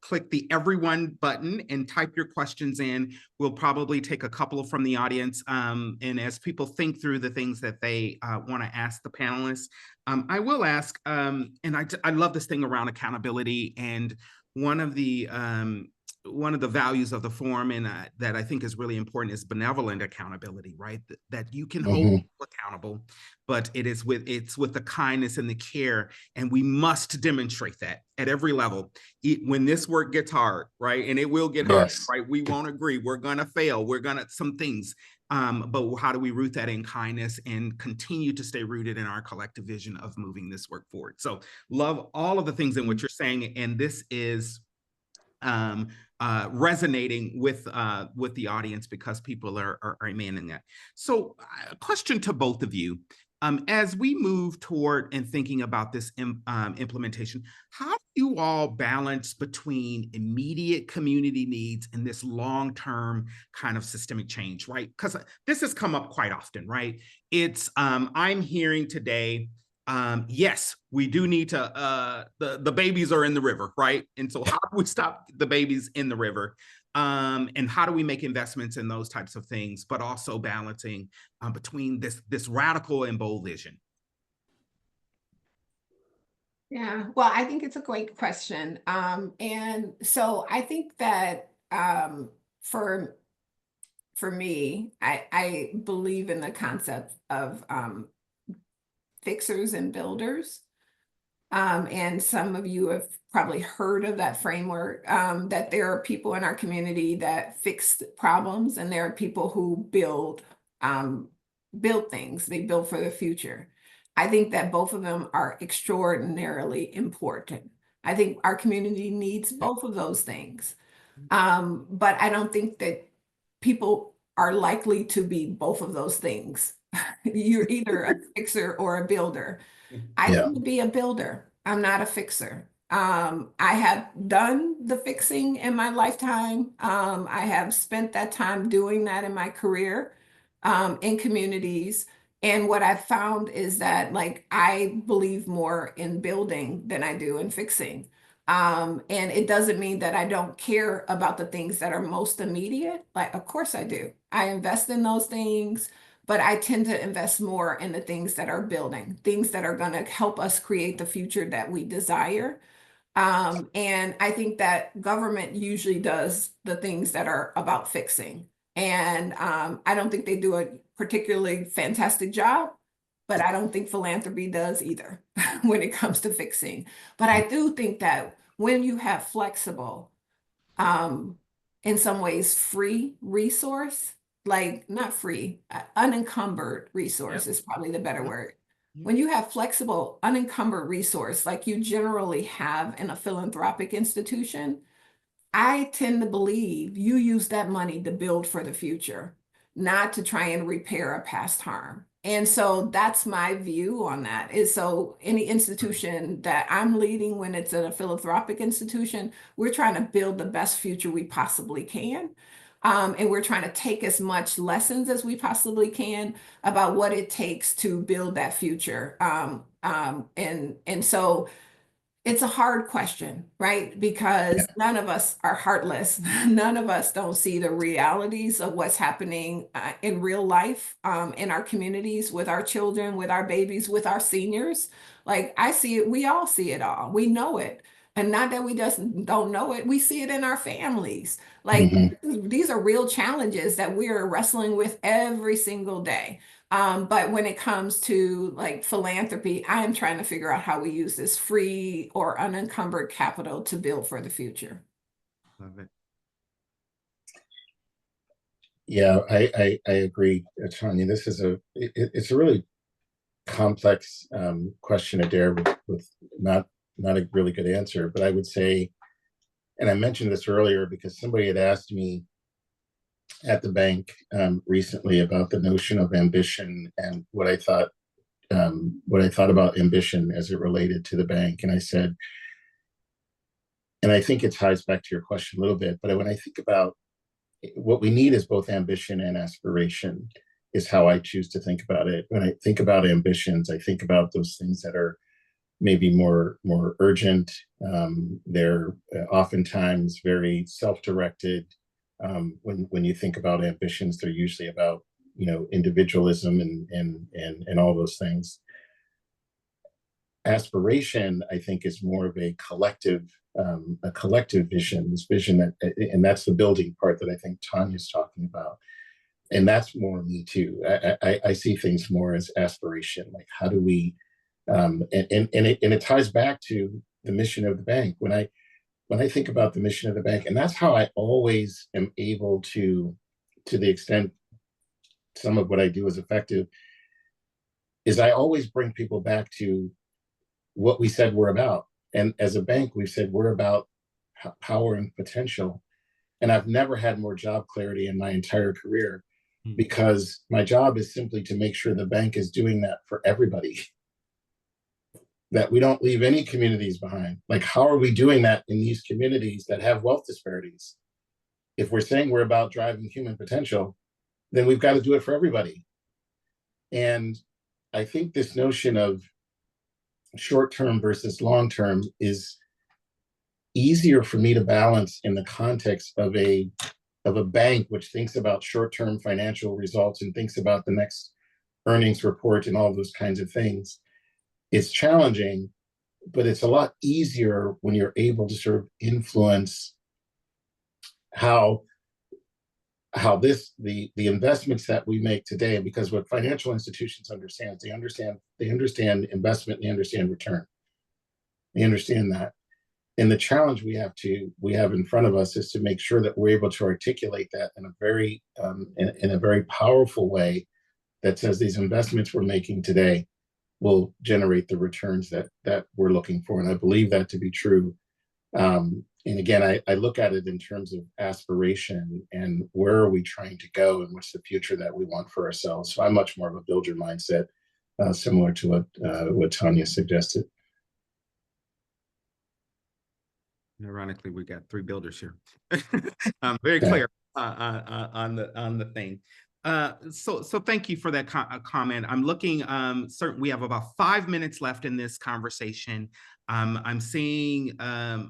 [SPEAKER 1] click the everyone button and type your questions in. We'll probably take a couple from the audience. And as people think through the things that they want to ask the panelists, I will ask, and I love this thing around accountability. And one of the values of the forum, and that I think is really important, is benevolent accountability, right? That you can hold people accountable, but it's with the kindness and the care, and we must demonstrate that at every level. When this work gets hard, right, and it will get hard, right? We won't agree. We're gonna fail. We're gonna some things. But how do we root that in kindness and continue to stay rooted in our collective vision of moving this work forward? So love all of the things in what you're saying, and this is resonating with the audience because people are demanding that. So a question to both of you. As we move toward and thinking about this implementation, how do you all balance between immediate community needs and this long-term kind of systemic change, right? Because this has come up quite often, right? It's I'm hearing today, yes, we do need to, the babies are in the river, right? And so how do we stop the babies in the river? And how do we make investments in those types of things, but also balancing between this radical and bold vision?
[SPEAKER 2] Yeah, well, I think it's a great question. And so I think that for me, I believe in the concept of fixers and builders. And some of you have probably heard of that framework, that there are people in our community that fix problems, and there are people who build things. They build for the future. I think that both of them are extraordinarily important. I think our community needs both of those things. But I don't think that people are likely to be both of those things. You're either a fixer or a builder. I tend to be a builder. I'm not a fixer. I have done the fixing in my lifetime. I have spent that time doing that in my career, in communities. And what I've found is that, like, I believe more in building than I do in fixing. And it doesn't mean that I don't care about the things that are most immediate. Like, of course I do. I invest in those things, but I tend to invest more in the things that are building, things that are going to help us create the future that we desire. And I think that government usually does the things that are about fixing. And I don't think they do a particularly fantastic job, but I don't think philanthropy does either when it comes to fixing. But I do think that when you have flexible, in some ways, free resource, like not free, unencumbered resource
[SPEAKER 1] Yep.
[SPEAKER 2] is probably the better
[SPEAKER 1] Yep.
[SPEAKER 2] word.
[SPEAKER 1] Yep.
[SPEAKER 2] When you have flexible, unencumbered resource, like you generally have in a philanthropic institution, I tend to believe you use that money to build for the future, not to try and repair a past harm. And so that's my view on that. Is so any institution that I'm leading, when it's a philanthropic institution, we're trying to build the best future we possibly can. And we're trying to take as much lessons as we possibly can about what it takes to build that future. And so it's a hard question, right?
[SPEAKER 3] Yeah.
[SPEAKER 2] Because none of us are heartless. None of us don't see the realities of what's happening in real life, in our communities, with our children, with our babies, with our seniors. Like I see it, we all see it all. We know it. And not that we just don't know it, we see it in our families. Like
[SPEAKER 3] Mhm.
[SPEAKER 2] these are real challenges that we are wrestling with every single day. But when it comes to like philanthropy, I am trying to figure out how we use this free or unencumbered capital to build for the future.
[SPEAKER 1] Love it.
[SPEAKER 3] Yeah, I agree, Tonya. This is it's a really complex question, Adair, with not a really good answer. But I would say, and I mentioned this earlier because somebody had asked me at the bank recently about the notion of ambition and what I thought about ambition as it related to the bank. And I said, and I think it ties back to your question a little bit, but when I think about what we need is both ambition and aspiration, is how I choose to think about it. When I think about ambitions, I think about those things that are maybe more urgent. They're oftentimes very self-directed. When you think about ambitions, they're usually about individualism and all those things. Aspiration, I think, is more of a collective vision. This vision and that's the building part that I think Tonya's talking about. And that's more me too. I see things more as aspiration. Like, how do we it ties back to the mission of the bank. When I think about the mission of the bank, and that's how I always am able to the extent some of what I do is effective, is I always bring people back to what we said we're about. And as a bank, we've said we're about power and potential. And I've never had more job clarity in my entire career, because my job is simply to make sure the bank is doing that for everybody, that we don't leave any communities behind. Like, how are we doing that in these communities that have wealth disparities? If we're saying we're about driving human potential, then we've got to do it for everybody. And I think this notion of short-term versus long-term is easier for me to balance in the context of a bank which thinks about short-term financial results and thinks about the next earnings report and all those kinds of things. It's challenging, but it's a lot easier when you're able to sort of influence how the investments that we make today, because what financial institutions understand, they understand investment, they understand return. They understand that. And the challenge we have in front of us is to make sure that we're able to articulate that in a very powerful way that says these investments we're making today will generate the returns that we're looking for. And I believe that to be true. And again, I look at it in terms of aspiration and where are we trying to go and what's the future that we want for ourselves. So I'm much more of a builder mindset, similar to what Tonya suggested.
[SPEAKER 1] Ironically, we got three builders here. Very clear on the thing. So thank you for that comment. I'm looking, certain we have about 5 minutes left in this conversation. I'm seeing a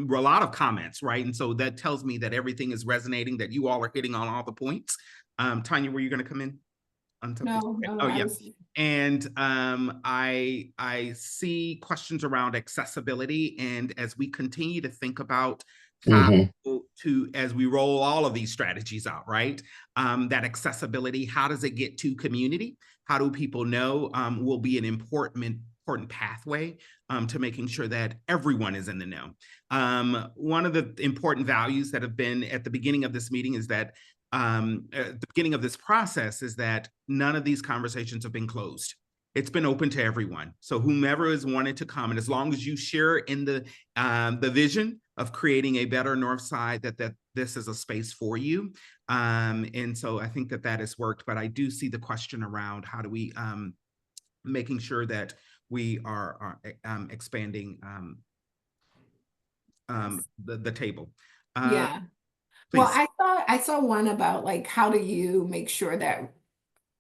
[SPEAKER 1] lot of comments, right? And so that tells me that everything is resonating, that you all are hitting on all the points. Tonya, were you going to come in?
[SPEAKER 2] No,
[SPEAKER 1] oh yeah. And I see questions around accessibility, and as we continue to think about how as we roll all of these strategies out, right? That accessibility, how does it get to community? How do people know will be an important important pathway to making sure that everyone is in the know. One of the important values that have been at the beginning of this meeting is that at the beginning of this process is that none of these conversations have been closed. It's been open to everyone. So whomever has wanted to come, and as long as you share in the vision of creating a better Northside, that this is a space for you. And so I think that has worked. But I do see the question around how do we making sure that we are expanding the table.
[SPEAKER 2] Yeah.
[SPEAKER 1] Please.
[SPEAKER 2] Well, I saw one about like how do you make sure that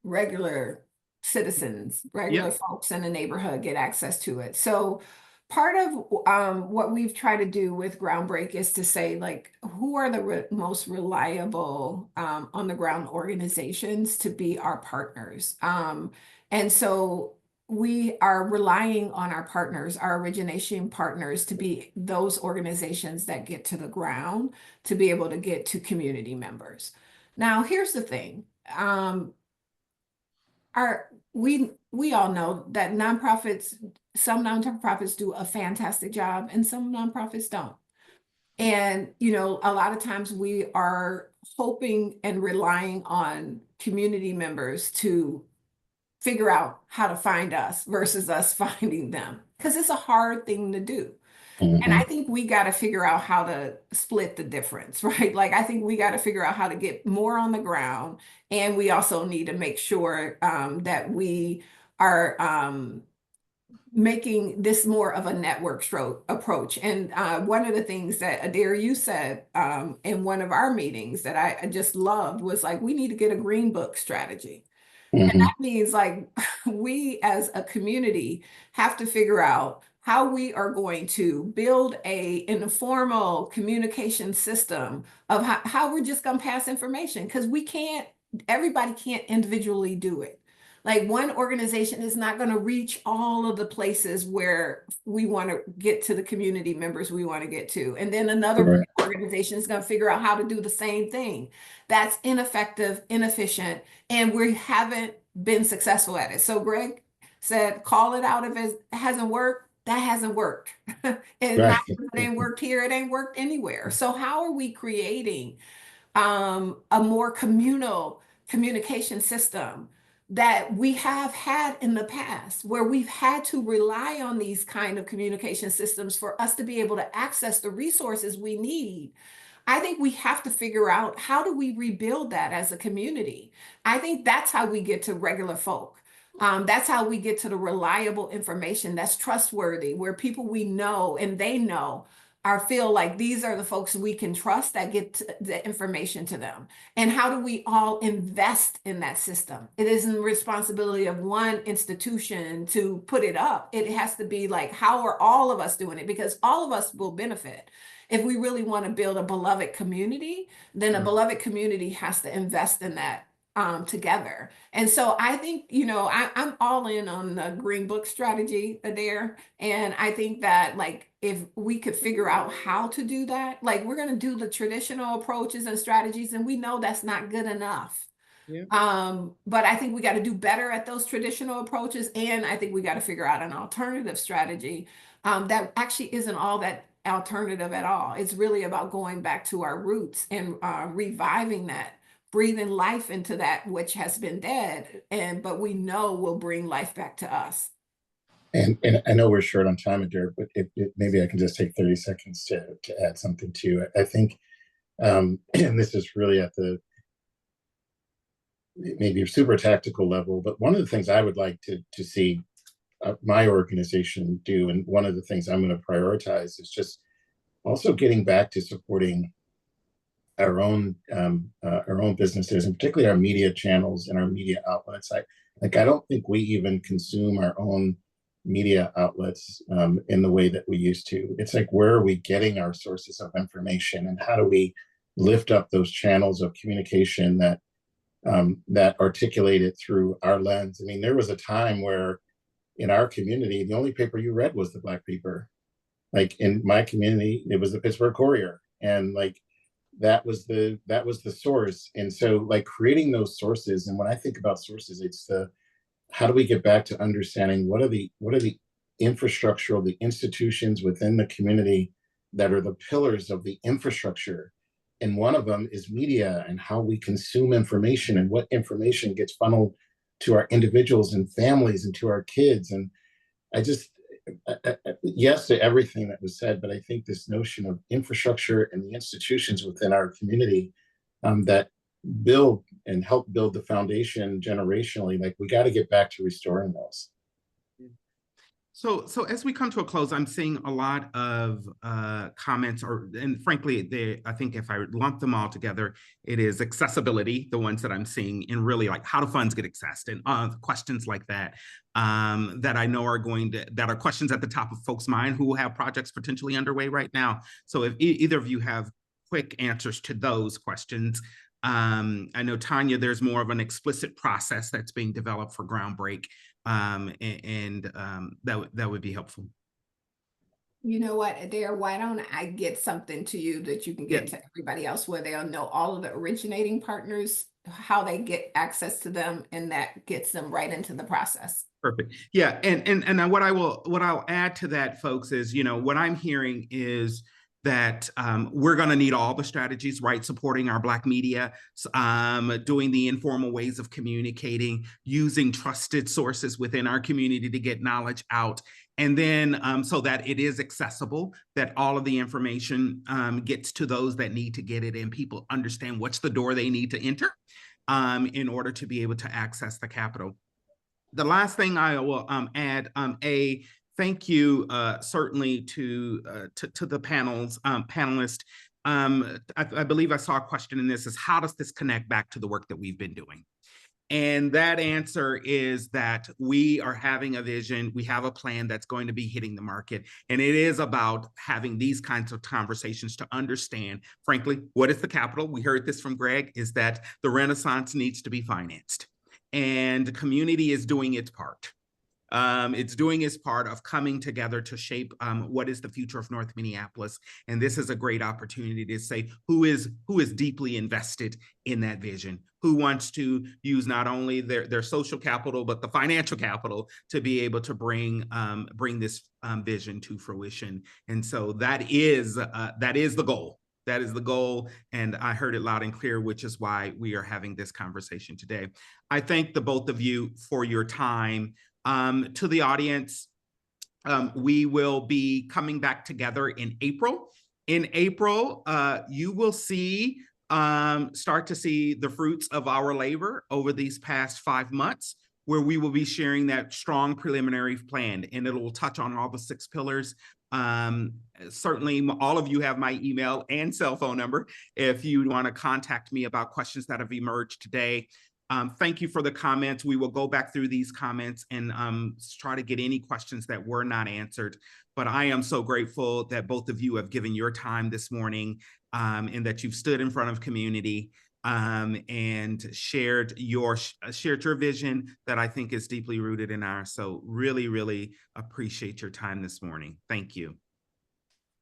[SPEAKER 2] regular citizens, regular folks in the neighborhood get access to it. So part of what we've tried to do with Groundbreak is to say, like, who are the most reliable on the ground organizations to be our partners? And so we are relying on our partners, our origination partners, to be those organizations that get to the ground, to be able to get to community members. Now, here's the thing. We all know that some nonprofits do a fantastic job and some nonprofits don't. And, you know, a lot of times we are hoping and relying on community members to figure out how to find us versus us finding them, because it's a hard thing to do. And I think we got to figure out how to split the difference, right? Like, I think we got to figure out how to get more on the ground. And we also need to make sure that we are making this more of a network approach. And one of the things that Adair, you said in one of our meetings that I just loved was like, we need to get a green book strategy. And that means like we as a community have to figure out how we are going to build an informal communication system of how we're just going to pass information, because everybody can't individually do it. Like, one organization is not going to reach all of the places where we want to get to the community members we want to get to. And then another organization is going to figure out how to do the same thing. That's ineffective, inefficient, and we haven't been successful at it. So Greg said, call it out if it hasn't worked. That hasn't worked. And not if it ain't worked here, it ain't worked anywhere. So how are we creating a more communal communication system that we have had in the past, where we've had to rely on these kind of communication systems for us to be able to access the resources we need? I think we have to figure out, how do we rebuild that as a community? I think that's how we get to regular folk. That's how we get to the reliable information that's trustworthy, where people we know and they know feel like these are the folks we can trust that get the information to them. And how do we all invest in that system? It isn't the responsibility of one institution to put it up. It has to be like, how are all of us doing it? Because all of us will benefit. If we really want to build a beloved community, then a beloved community has to invest in that together. And so I think, you know, I'm all in on the green book strategy there. And I think that, like, if we could figure out how to do that, like, we're going to do the traditional approaches and strategies, and we know that's not good enough. But I think we got to do better at those traditional approaches. And I think we got to figure out an alternative strategy that actually isn't all that alternative at all. It's really about going back to our roots and reviving that, breathing life into that which has been dead, but we know will bring life back to us.
[SPEAKER 3] And I know we're short on time, Adair, but maybe I can just take 30 seconds to add something to it. I think, and this is really at the maybe super tactical level, but one of the things I would like to see my organization do, and one of the things I'm going to prioritize, is just also getting back to supporting our own businesses, and particularly our media channels and our media outlets. I don't think we even consume our own media outlets in the way that we used to. It's like, where are we getting our sources of information, and how do we lift up those channels of communication that articulate it through our lens? I mean, there was a time where in our community, the only paper you read was the Black paper. Like, in my community, it was the Pittsburgh Courier, and like that was the source. And so, like, creating those sources, and when I think about sources, it's how do we get back to understanding what are the infrastructural, the institutions within the community that are the pillars of the infrastructure. And one of them is media and how we consume information and what information gets funneled to our individuals and families and to our kids. And I just, yes to everything that was said, but I think this notion of infrastructure and the institutions within our community that build and help build the foundation generationally, like we got to get back to restoring those.
[SPEAKER 1] So as we come to a close, I'm seeing a lot of comments, and frankly, I think if I lump them all together, it is accessibility, the ones that I'm seeing, and really like how do funds get accessed, and questions like that, that I know that are questions at the top of folks' mind who have projects potentially underway right now. So if either of you have quick answers to those questions. I know, Tonya, there's more of an explicit process that's being developed for Groundbreak, that would be helpful.
[SPEAKER 2] You know what, Adair, why don't I get something to you that you can get to everybody else, where they'll know all of the originating partners, how they get access to them, and that gets them right into the process.
[SPEAKER 1] Perfect. Yeah, and what I'll add to that, folks, is, what I'm hearing is that we're going to need all the strategies, right? Supporting our Black media, doing the informal ways of communicating, using trusted sources within our community to get knowledge out. And then so that it is accessible, that all of the information gets to those that need to get it, and people understand what's the door they need to enter in order to be able to access the capital. The last thing I will add, thank you certainly to the panelists. I believe I saw a question in this, is how does this connect back to the work that we've been doing? And that answer is that we are having a vision. We have a plan that's going to be hitting the market. And it is about having these kinds of conversations to understand, frankly, what is the capital? We heard this from Greg, is that the Renaissance needs to be financed. And the community is doing its part. It's doing its part of coming together to shape what is the future of North Minneapolis. And this is a great opportunity to say who is deeply invested in that vision, who wants to use not only their social capital, but the financial capital to be able to bring this vision to fruition. And so that is the goal. That is the goal, and I heard it loud and clear, which is why we are having this conversation today. I thank the both of you for your time. To the audience, we will be coming back together in April. In April, you will start to see the fruits of our labor over these past 5 months, where we will be sharing that strong preliminary plan, and it will touch on all the 6 pillars. Certainly, all of you have my email and cell phone number if you want to contact me about questions that have emerged today. Thank you for the comments. We will go back through these comments and try to get any questions that were not answered. But I am so grateful that both of you have given your time this morning, and that you've stood in front of community and shared your vision that I think is deeply rooted in ours. So really, really appreciate your time this morning. Thank you.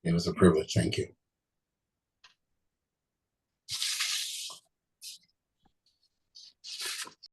[SPEAKER 3] It was a privilege. Thank you.